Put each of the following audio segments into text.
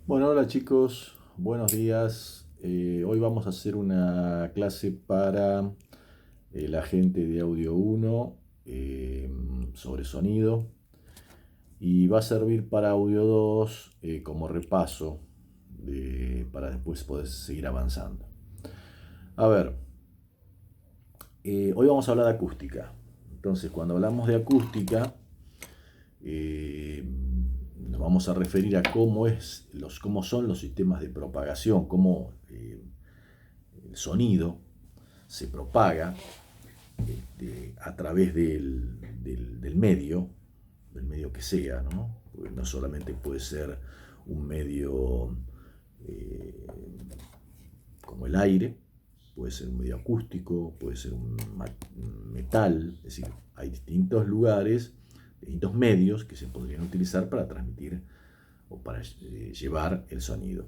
Bueno, hola chicos, buenos días. Hoy vamos a hacer una clase para la gente de Audio 1 sobre sonido y va a servir para Audio 2 como repaso para después poder seguir avanzando. A ver, hoy vamos a hablar de acústica. Entonces, cuando hablamos de acústica, nos vamos a referir a cómo son los sistemas de propagación, cómo el sonido se propaga a través del medio que sea, ¿no? Porque no solamente puede ser un medio eh, como el aire, puede ser un medio acústico, puede ser un metal, es decir, hay distintos lugares, distintos medios que se podrían utilizar para transmitir o para llevar el sonido.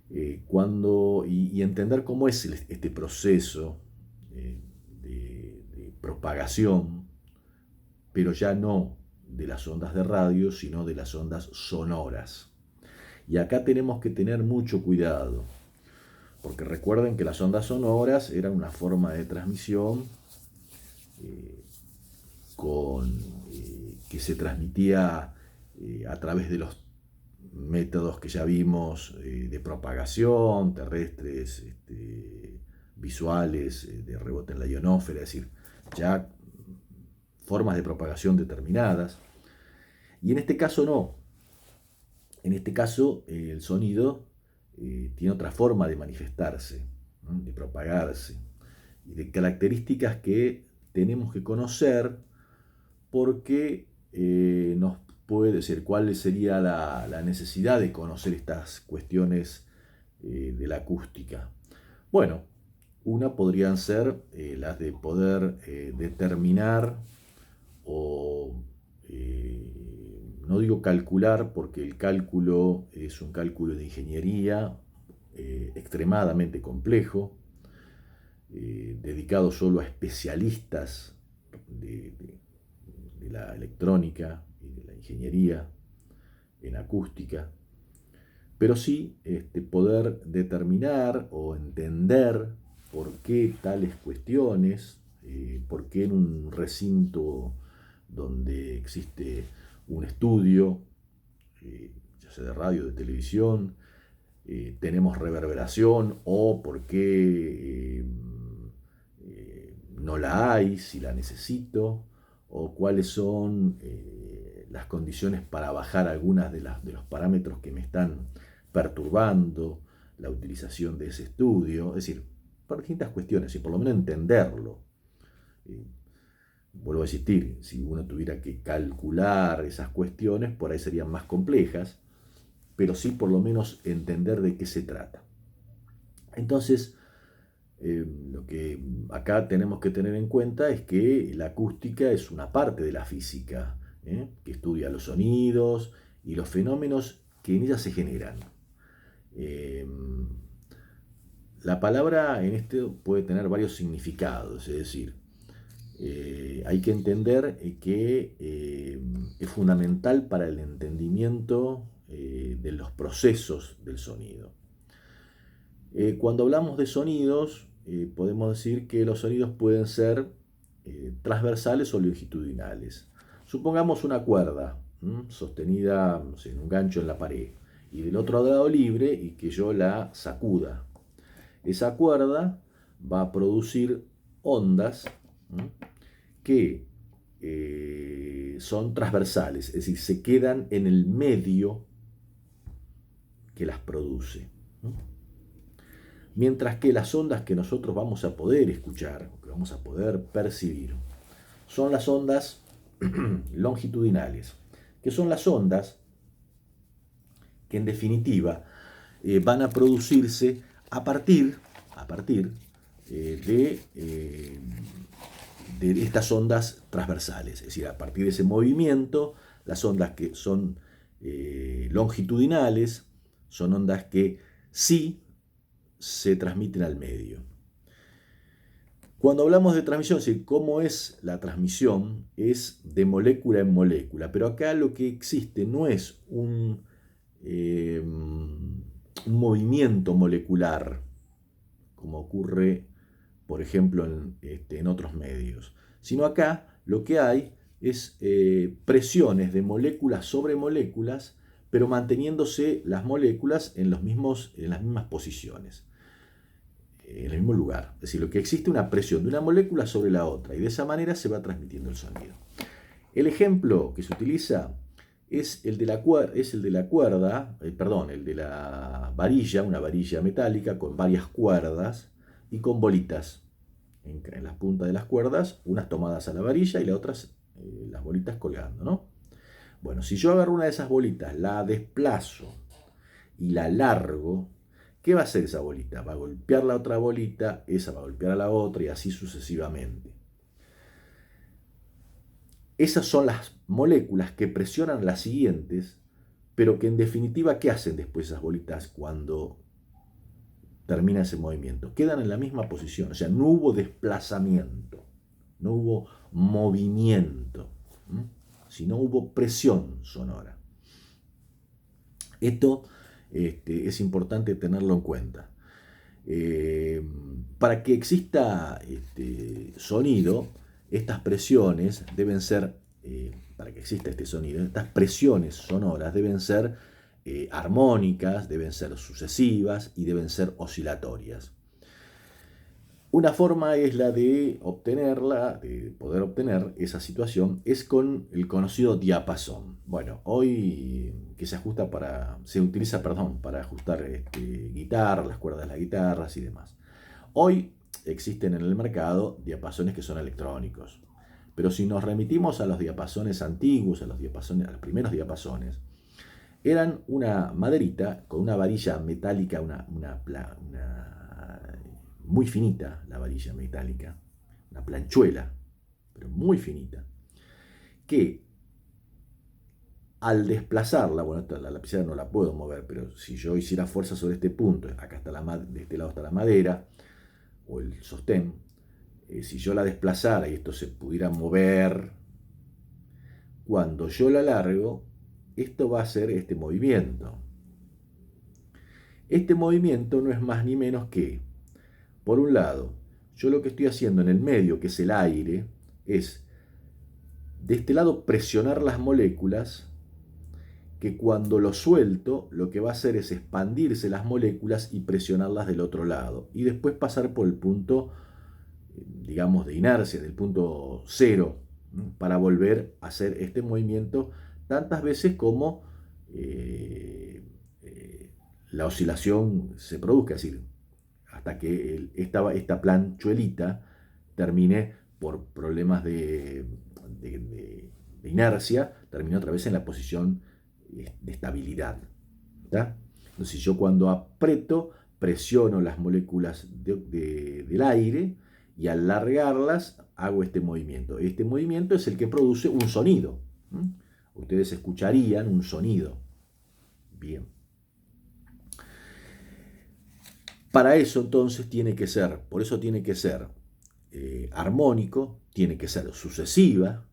Y entender cómo es este proceso de propagación, pero ya no de las ondas de radio, sino de las ondas sonoras. Y acá tenemos que tener mucho cuidado, porque recuerden que las ondas sonoras eran una forma de transmisión eh, con, que se transmitía a través de los métodos que ya vimos de propagación, terrestres, visuales, de rebote en la ionósfera, es decir, ya formas de propagación determinadas. Y en este caso no. En este caso el sonido tiene otra forma de manifestarse, ¿no? De propagarse, y de características que tenemos que conocer porque nos puede decir cuál sería la necesidad de conocer estas cuestiones de la acústica. Bueno, una podrían ser las de poder determinar o no digo calcular porque el cálculo es un cálculo de ingeniería extremadamente complejo, dedicado solo a especialistas de la electrónica y de la ingeniería en acústica, pero sí poder determinar o entender por qué tales cuestiones, por qué en un recinto donde existe un estudio, ya sea de radio, de televisión, tenemos reverberación o por qué no la hay, si la necesito, o cuáles son las condiciones para bajar algunas de los parámetros que me están perturbando la utilización de ese estudio, es decir, por distintas cuestiones y por lo menos entenderlo. Eh, Vuelvo a insistir, si uno tuviera que calcular esas cuestiones, por ahí serían más complejas, pero sí por lo menos entender de qué se trata. Entonces, lo que acá tenemos que tener en cuenta es que la acústica es una parte de la física, que estudia los sonidos y los fenómenos que en ella se generan. Eh, la palabra en este puede tener varios significados, es decir, hay que entender que es fundamental para el entendimiento de los procesos del sonido. Cuando hablamos de sonidos, podemos decir que los sonidos pueden ser transversales o longitudinales. Supongamos una cuerda sostenida, no sé, en un gancho en la pared y del otro lado libre y que yo la sacuda. Esa cuerda va a producir ondas que son transversales, es decir, se quedan en el medio que las produce. Mientras que las ondas que nosotros vamos a poder escuchar, que vamos a poder percibir, son las ondas longitudinales, que son las ondas que en definitiva van a producirse a partir de estas ondas transversales, es decir, a partir de ese movimiento, las ondas que son longitudinales son ondas que sí se transmiten al medio. Cuando hablamos de transmisión, es decir, cómo es la transmisión, es de molécula en molécula, pero acá lo que existe no es un movimiento molecular, como ocurre, por ejemplo, en otros medios, sino acá lo que hay es presiones de moléculas sobre moléculas, pero manteniéndose las moléculas en las mismas posiciones, en el mismo lugar. Es decir, lo que existe una presión de una molécula sobre la otra, y de esa manera se va transmitiendo el sonido. El ejemplo que se utiliza es el de la varilla, una varilla metálica con varias cuerdas y con bolitas en las puntas de las cuerdas, unas tomadas a la varilla y las otras, las bolitas colgando, ¿no? Bueno, si yo agarro una de esas bolitas, la desplazo y la largo, ¿qué va a hacer esa bolita? Va a golpear la otra bolita, esa va a golpear a la otra y así sucesivamente. Esas son las moléculas que presionan a las siguientes, pero que en definitiva, ¿qué hacen después esas bolitas cuando termina ese movimiento? Quedan en la misma posición, o sea, no hubo desplazamiento, no hubo movimiento, sino hubo presión sonora. Esto es importante tenerlo en cuenta. Para que exista sonido, estas presiones deben ser, para que exista este sonido, estas presiones sonoras deben ser armónicas, deben ser sucesivas y deben ser oscilatorias. Una forma es la de poder obtener esa situación, es con el conocido diapasón. Bueno, hoy que se utiliza para ajustar guitarras, las cuerdas de las guitarras y demás. Hoy existen en el mercado diapasones que son electrónicos, pero si nos remitimos a los diapasones antiguos, a los primeros diapasones, eran una maderita con una varilla metálica, muy finita, la varilla metálica, una planchuela, pero muy finita, que al desplazarla, bueno, la lapicera no la puedo mover, pero si yo hiciera fuerza sobre este punto, acá está de este lado está la madera, o el sostén, si yo la desplazara y esto se pudiera mover, cuando yo la largo, esto va a hacer este movimiento. Este movimiento no es más ni menos que, por un lado, yo lo que estoy haciendo en el medio, que es el aire, es de este lado presionar las moléculas, que cuando lo suelto, lo que va a hacer es expandirse las moléculas y presionarlas del otro lado. Y después pasar por el punto, digamos, de inercia, del punto cero, para volver a hacer este movimiento tantas veces como la oscilación se produzca, es decir, hasta que esta planchuelita termine por problemas de inercia, termine otra vez en la posición de estabilidad. ¿Tá? Entonces yo cuando aprieto, presiono las moléculas del aire y al largarlas hago este movimiento. Este movimiento es el que produce un sonido. Ustedes escucharían un sonido. Bien. Para eso entonces por eso tiene que ser armónico, tiene que ser sucesiva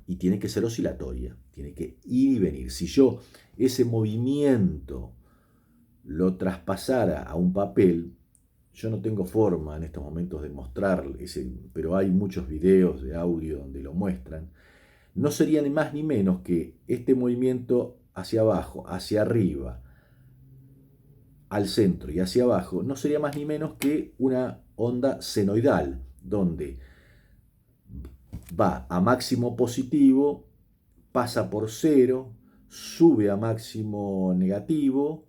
y tiene que ser oscilatoria, tiene que ir y venir. Si yo ese movimiento lo traspasara a un papel, yo no tengo forma en estos momentos de mostrar pero hay muchos videos de audio donde lo muestran, no sería ni más ni menos que este movimiento hacia abajo, hacia arriba, al centro y hacia abajo, no sería más ni menos que una onda senoidal, donde va a máximo positivo, pasa por cero, sube a máximo negativo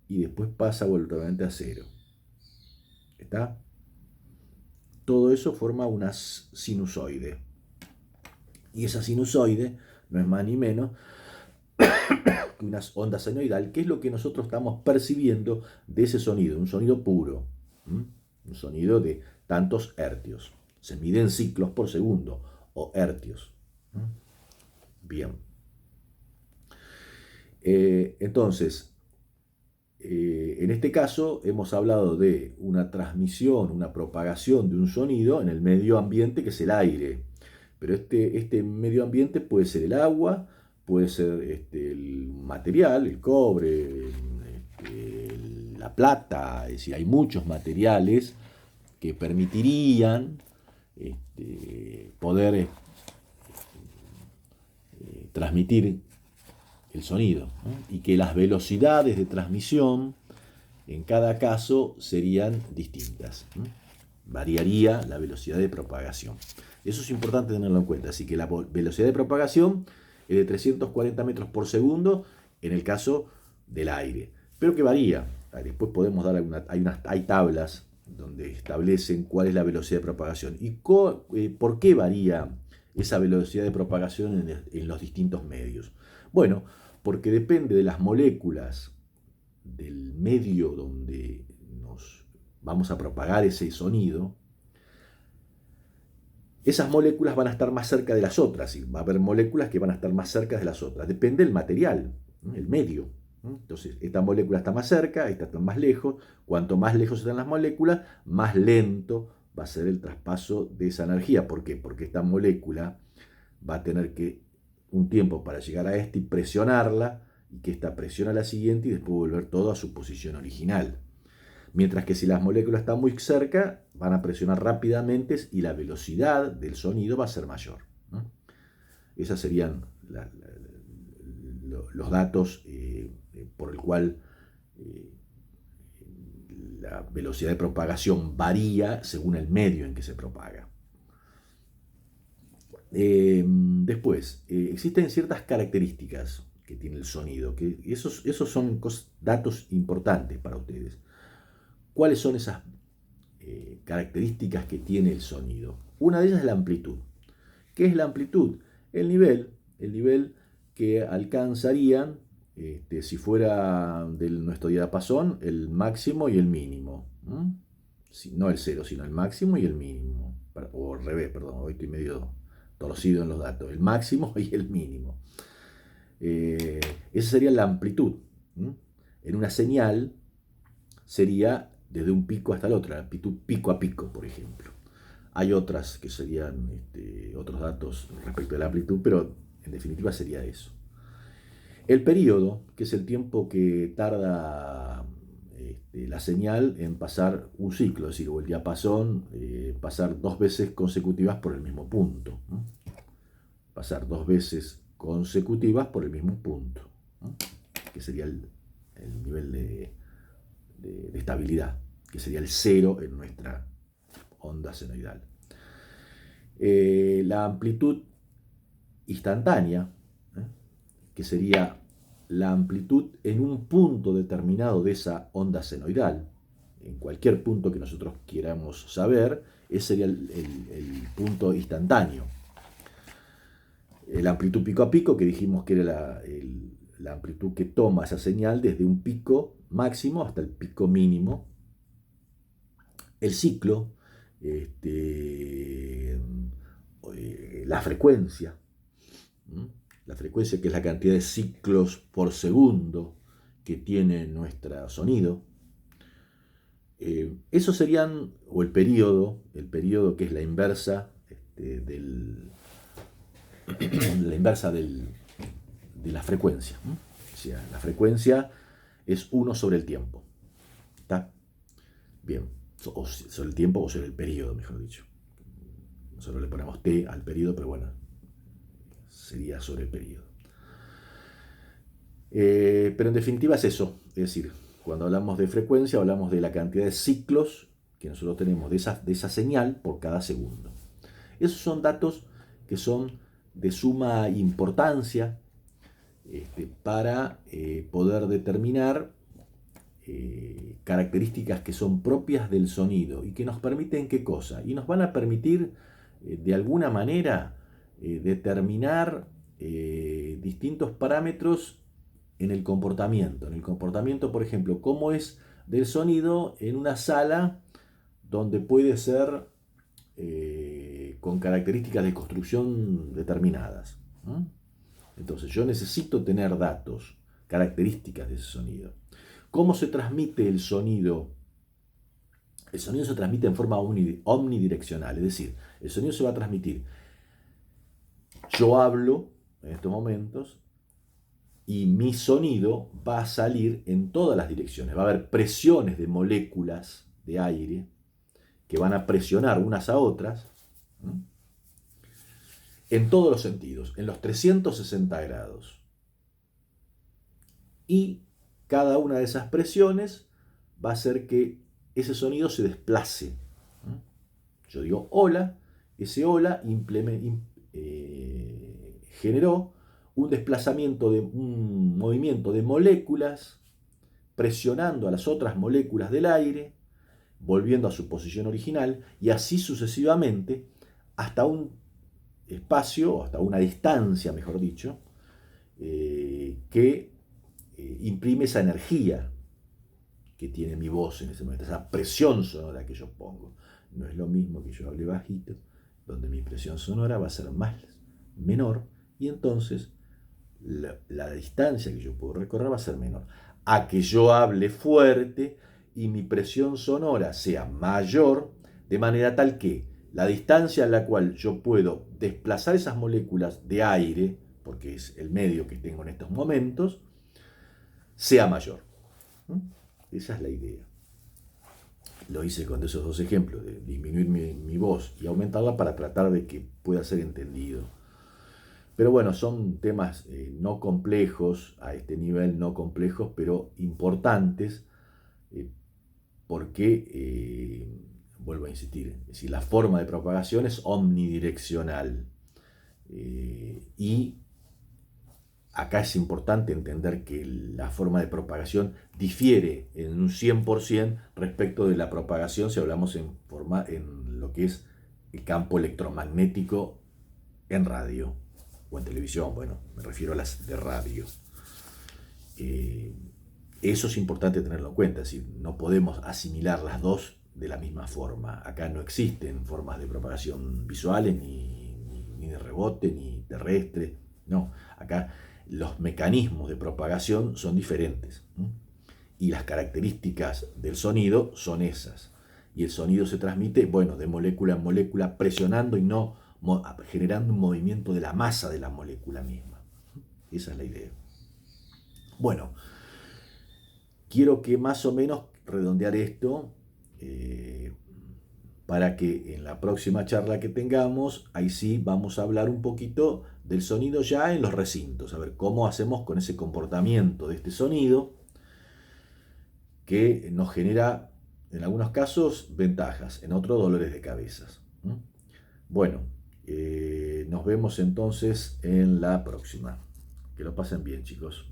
y después pasa volutamente a cero. ¿Está? Todo eso forma una sinusoide. Y esa sinusoide no es más ni menos que una onda senoidal, que es lo que nosotros estamos percibiendo de ese sonido, un sonido puro, un sonido de tantos hercios. Se mide en ciclos por segundo o hercios. Bien. Entonces, en este caso hemos hablado de una transmisión, una propagación de un sonido en el medio ambiente que es el aire. Pero este medio ambiente puede ser el agua, puede ser el material, el cobre, la plata, es decir, hay muchos materiales que permitirían poder transmitir el sonido, ¿no? Y que las velocidades de transmisión en cada caso serían distintas, ¿no? Variaría la velocidad de propagación. Eso es importante tenerlo en cuenta. Así que la velocidad de propagación es de 340 metros por segundo en el caso del aire, pero que varía. Después podemos dar hay tablas donde establecen cuál es la velocidad de propagación y por qué varía esa velocidad de propagación en los distintos medios. Bueno, porque depende de las moléculas del medio donde nos vamos a propagar ese sonido. Esas moléculas van a estar más cerca de las otras, y va a haber moléculas que van a estar más cerca de las otras. Depende del material, el medio. Entonces, esta molécula está más cerca, esta está más lejos. Cuanto más lejos están las moléculas, más lento va a ser el traspaso de esa energía. ¿Por qué? Porque esta molécula va a tener que un tiempo para llegar a esta y presionarla, y que esta presione a la siguiente y después volver todo a su posición original. Mientras que si las moléculas están muy cerca, van a presionar rápidamente y la velocidad del sonido va a ser mayor, ¿no? Esos serían los datos por el cual la velocidad de propagación varía según el medio en que se propaga. Después, existen ciertas características que tiene el sonido, que esos son datos importantes para ustedes. ¿Cuáles son esas características que tiene el sonido? Una de ellas es la amplitud. ¿Qué es la amplitud? El nivel que alcanzarían, si fuera de nuestro diapasón, el máximo y el mínimo. No el cero, sino el máximo y el mínimo. O al revés, perdón, hoy estoy medio torcido en los datos. El máximo y el mínimo. Esa sería la amplitud. En una señal sería desde un pico hasta el otro, la amplitud pico a pico, por ejemplo. Hay otras que serían otros datos respecto de la amplitud, pero en definitiva sería eso. El periodo, que es el tiempo que tarda la señal en pasar un ciclo, es decir, o el diapasón, pasar 2 veces consecutivas por el mismo punto, ¿no? Pasar 2 veces consecutivas por el mismo punto, ¿no? Que sería el nivel de estabilidad, que sería el cero en nuestra onda senoidal. La amplitud instantánea, que sería la amplitud en un punto determinado de esa onda senoidal, en cualquier punto que nosotros queramos saber, ese sería el punto instantáneo. La amplitud pico a pico, que dijimos que era la amplitud que toma esa señal desde un pico máximo hasta el pico mínimo. El ciclo, la frecuencia, que es la cantidad de ciclos por segundo que tiene nuestro sonido. Esos serían, o el periodo que es la inversa de la frecuencia. O sea, la frecuencia es 1 sobre el tiempo. ¿Está? Bien, o sobre el tiempo o sobre el periodo, mejor dicho. Nosotros le ponemos T al periodo, pero bueno, sería sobre el periodo. Pero en definitiva es eso. Es decir, cuando hablamos de frecuencia, hablamos de la cantidad de ciclos que nosotros tenemos de esa señal por cada segundo. Esos son datos que son de suma importancia para poder determinar características que son propias del sonido y que nos permiten ¿qué cosa? Y nos van a permitir de alguna manera determinar distintos parámetros en el comportamiento. En el comportamiento, por ejemplo, cómo es del sonido en una sala donde puede ser con características de construcción determinadas. Entonces yo necesito tener datos, características de ese sonido. ¿Cómo se transmite el sonido? El sonido se transmite en forma omnidireccional, es decir, el sonido se va a transmitir. Yo hablo en estos momentos y mi sonido va a salir en todas las direcciones. Va a haber presiones de moléculas de aire que van a presionar unas a otras en todos los sentidos, en los 360 grados. Y cada una de esas presiones va a hacer que ese sonido se desplace. Yo digo hola, ese hola generó un desplazamiento de un movimiento de moléculas presionando a las otras moléculas del aire, volviendo a su posición original, y así sucesivamente hasta un espacio, hasta una distancia, mejor dicho, que imprime esa energía que tiene mi voz en ese momento, esa presión sonora que yo pongo. No es lo mismo que yo hable bajito, donde mi presión sonora va a ser menor, y entonces la distancia que yo puedo recorrer va a ser menor. A que yo hable fuerte y mi presión sonora sea mayor, de manera tal que la distancia en la cual yo puedo desplazar esas moléculas de aire, porque es el medio que tengo en estos momentos, sea mayor. Esa es la idea. Lo hice con esos dos ejemplos, de disminuir mi voz y aumentarla para tratar de que pueda ser entendido. Pero bueno, son temas no complejos, a este nivel no complejos, pero importantes, porque, vuelvo a insistir, es decir, la forma de propagación es omnidireccional. Y acá es importante entender que la forma de propagación difiere en un 100% respecto de la propagación si hablamos en lo que es el campo electromagnético en radio o en televisión. Bueno, me refiero a las de radio. Eso es importante tenerlo en cuenta, es decir, no podemos asimilar las dos de la misma forma. Acá no existen formas de propagación visuales, ni de rebote, ni terrestre. No, acá los mecanismos de propagación son diferentes. Y las características del sonido son esas. Y el sonido se transmite, bueno, de molécula en molécula, presionando y no generando un movimiento de la masa de la molécula misma. Esa es la idea. Bueno, quiero que más o menos redondear esto para que en la próxima charla que tengamos, ahí sí vamos a hablar un poquito del sonido ya en los recintos, a ver cómo hacemos con ese comportamiento de este sonido que nos genera en algunos casos ventajas, en otros dolores de cabezas. Bueno, nos vemos entonces en la próxima. Que lo pasen bien, chicos.